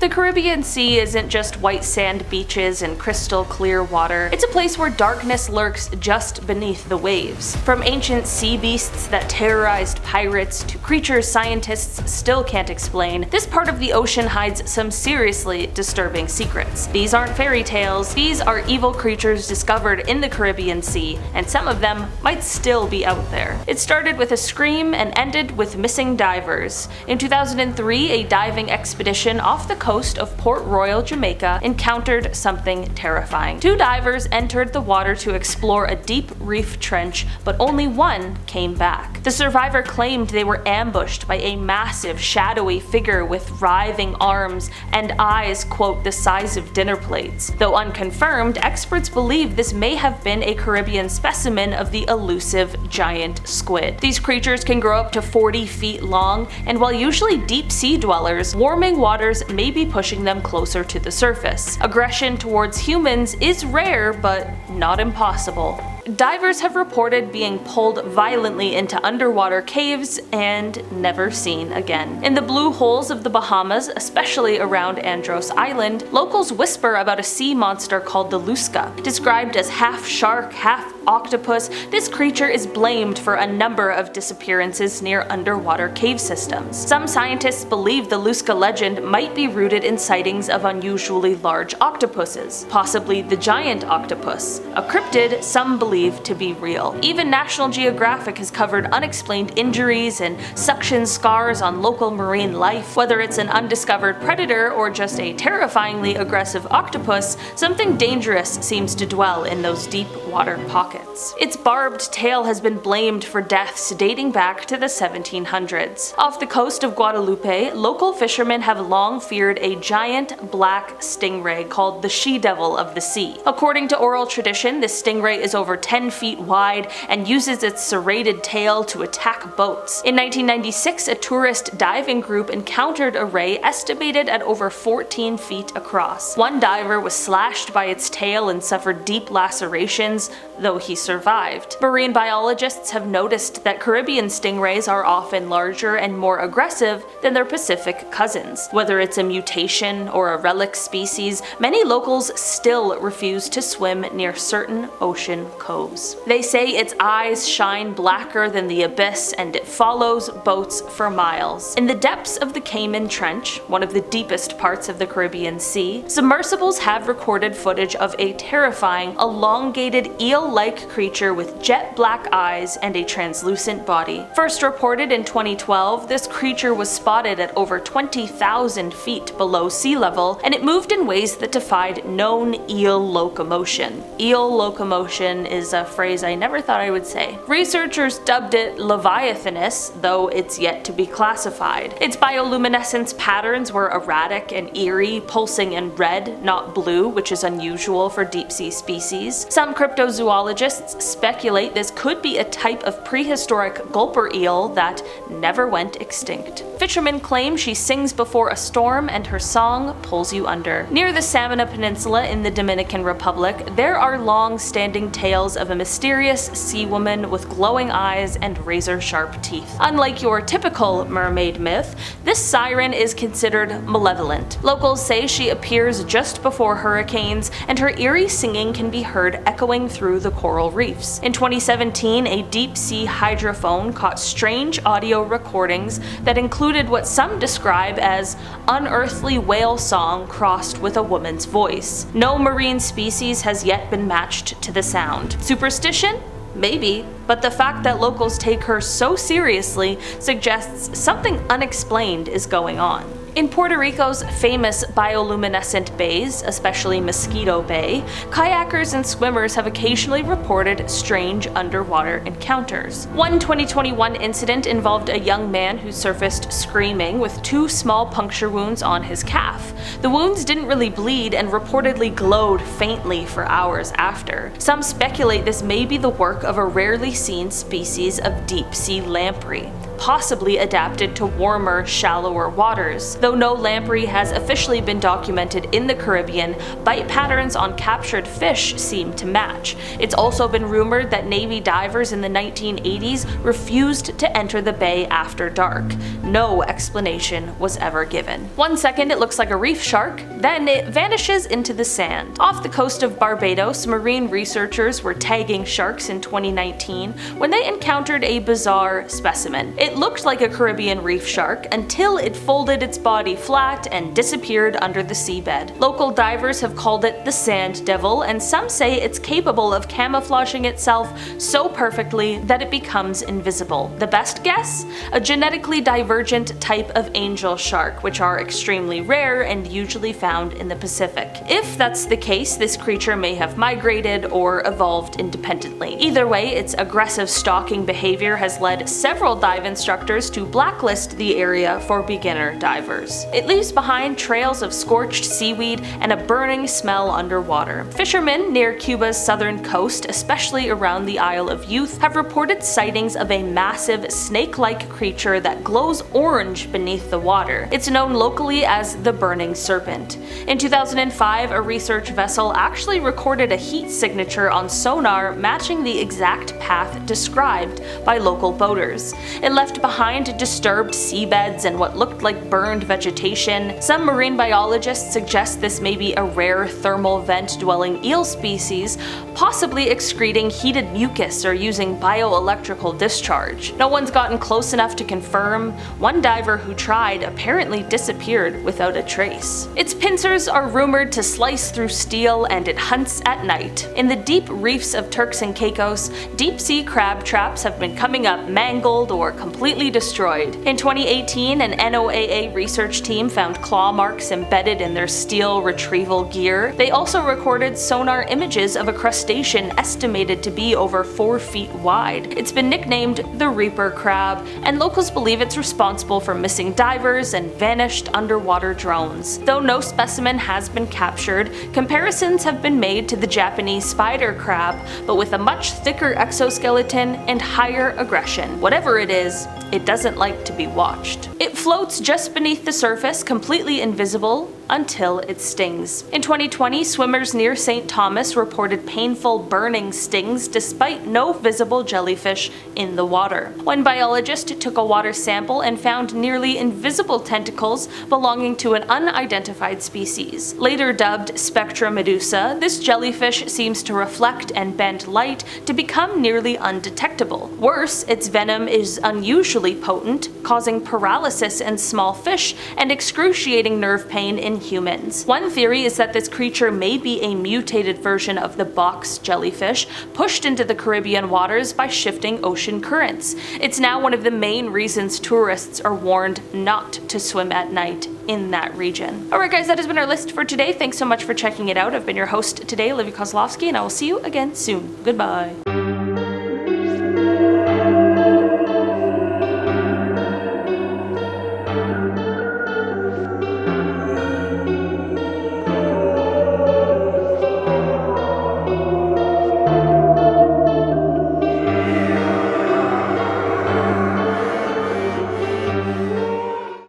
The Caribbean Sea isn't just white sand beaches and crystal clear water, it's a place where darkness lurks just beneath the waves. From ancient sea beasts that terrorized pirates to creatures scientists still can't explain, this part of the ocean hides some seriously disturbing secrets. These aren't fairy tales, these are evil creatures discovered in the Caribbean Sea, and some of them might still be out there. It started with a scream and ended with missing divers. In 2003, a diving expedition off the coast of Port Royal, Jamaica, encountered something terrifying. Two divers entered the water to explore a deep reef trench, but only one came back. The survivor claimed they were ambushed by a massive, shadowy figure with writhing arms and eyes, quote, the size of dinner plates. Though unconfirmed, experts believe this may have been a Caribbean specimen of the elusive giant squid. These creatures can grow up to 40 feet long, and while usually deep sea dwellers, warming waters may be pushing them closer to the surface. Aggression towards humans is rare, but not impossible. Divers have reported being pulled violently into underwater caves and never seen again. In the blue holes of the Bahamas, especially around Andros Island, locals whisper about a sea monster called the Lusca. Described as half shark, half octopus, this creature is blamed for a number of disappearances near underwater cave systems. Some scientists believe the Lusca legend might be rooted in sightings of unusually large octopuses, possibly the giant octopus, a cryptid some believe to be real. Even National Geographic has covered unexplained injuries and suction scars on local marine life. Whether it's an undiscovered predator or just a terrifyingly aggressive octopus, something dangerous seems to dwell in those deep water pockets. Its barbed tail has been blamed for deaths dating back to the 1700s. Off the coast of Guadalupe, local fishermen have long feared a giant black stingray called the she-devil of the sea. According to oral tradition, this stingray is over 10 feet wide and uses its serrated tail to attack boats. In 1996, a tourist diving group encountered a ray estimated at over 14 feet across. One diver was slashed by its tail and suffered deep lacerations, though he survived. Marine biologists have noticed that Caribbean stingrays are often larger and more aggressive than their Pacific cousins. Whether it's a mutation or a relic species, many locals still refuse to swim near certain ocean coves. They say its eyes shine blacker than the abyss and it follows boats for miles. In the depths of the Cayman Trench, one of the deepest parts of the Caribbean Sea, submersibles have recorded footage of a terrifying, elongated eel-like creature with jet black eyes and a translucent body. First reported in 2012, this creature was spotted at over 20,000 feet below sea level, and it moved in ways that defied known eel locomotion. Eel locomotion is a phrase I never thought I would say. Researchers dubbed it Leviathanus, though it's yet to be classified. Its bioluminescence patterns were erratic and eerie, pulsing in red, not blue, which is unusual for deep-sea species. Some cryptozoologists speculate this could be a type of prehistoric gulper eel that never went extinct. Fishermen claim she sings before a storm and her song pulls you under. Near the Samana Peninsula in the Dominican Republic, there are long-standing tales of a mysterious sea woman with glowing eyes and razor-sharp teeth. Unlike your typical mermaid myth, this siren is considered malevolent. Locals say she appears just before hurricanes, and her eerie singing can be heard echoing through the coral reefs. In 2017, a deep-sea hydrophone caught strange audio recordings that included what some describe as unearthly whale song crossed with a woman's voice. No marine species has yet been matched to the sound. Superstition? Maybe, but the fact that locals take her so seriously suggests something unexplained is going on. In Puerto Rico's famous bioluminescent bays, especially Mosquito Bay, kayakers and swimmers have occasionally reported strange underwater encounters. One 2021 incident involved a young man who surfaced screaming with 2 small puncture wounds on his calf. The wounds didn't really bleed and reportedly glowed faintly for hours after. Some speculate this may be the work of a rarely seen species of deep-sea lamprey. possibly adapted to warmer, shallower waters. Though no lamprey has officially been documented in the Caribbean, bite patterns on captured fish seem to match. It's also been rumored that Navy divers in the 1980s refused to enter the bay after dark. No explanation was ever given. 1 second it looks like a reef shark, then it vanishes into the sand. Off the coast of Barbados, marine researchers were tagging sharks in 2019 when they encountered a bizarre specimen. It looked like a Caribbean reef shark until it folded its body flat and disappeared under the seabed. Local divers have called it the sand devil, and some say it's capable of camouflaging itself so perfectly that it becomes invisible. The best guess? A genetically divergent type of angel shark, which are extremely rare and usually found in the Pacific. If that's the case, this creature may have migrated or evolved independently. Either way, its aggressive stalking behavior has led several dive instructors to blacklist the area for beginner divers. It leaves behind trails of scorched seaweed and a burning smell underwater. Fishermen near Cuba's southern coast, especially around the Isle of Youth, have reported sightings of a massive snake-like creature that glows orange beneath the water. It's known locally as the Burning Serpent. In 2005, a research vessel actually recorded a heat signature on sonar matching the exact path described by local boaters. It left behind disturbed seabeds and what looked like burned vegetation. Some marine biologists suggest this may be a rare thermal vent-dwelling eel species, possibly excreting heated mucus or using bioelectrical discharge. No one's gotten close enough to confirm. One diver who tried apparently disappeared without a trace. Its pincers are rumored to slice through steel, and it hunts at night. In the deep reefs of Turks and Caicos, deep-sea crab traps have been coming up mangled or completely destroyed. In 2018, an NOAA research team found claw marks embedded in their steel retrieval gear. They also recorded sonar images of a crustacean estimated to be over 4 feet wide. It's been nicknamed the Reaper crab, and locals believe it's responsible for missing divers and vanished underwater drones. Though no specimen has been captured, comparisons have been made to the Japanese spider crab, but with a much thicker exoskeleton and higher aggression. Whatever it is, it doesn't like to be watched. It floats just beneath the surface, completely invisible, until it stings. In 2020, swimmers near St. Thomas reported painful burning stings despite no visible jellyfish in the water. One biologist took a water sample and found nearly invisible tentacles belonging to an unidentified species. Later dubbed Spectra medusa, this jellyfish seems to reflect and bend light to become nearly undetectable. Worse, its venom is unusually potent, causing paralysis in small fish and excruciating nerve pain in humans. One theory is that this creature may be a mutated version of the box jellyfish pushed into the Caribbean waters by shifting ocean currents. It's now one of the main reasons tourists are warned not to swim at night in that region. Alright guys, that has been our list for today. Thanks so much for checking it out. I've been your host today, Olivia Kozlowski, and I will see you again soon. Goodbye.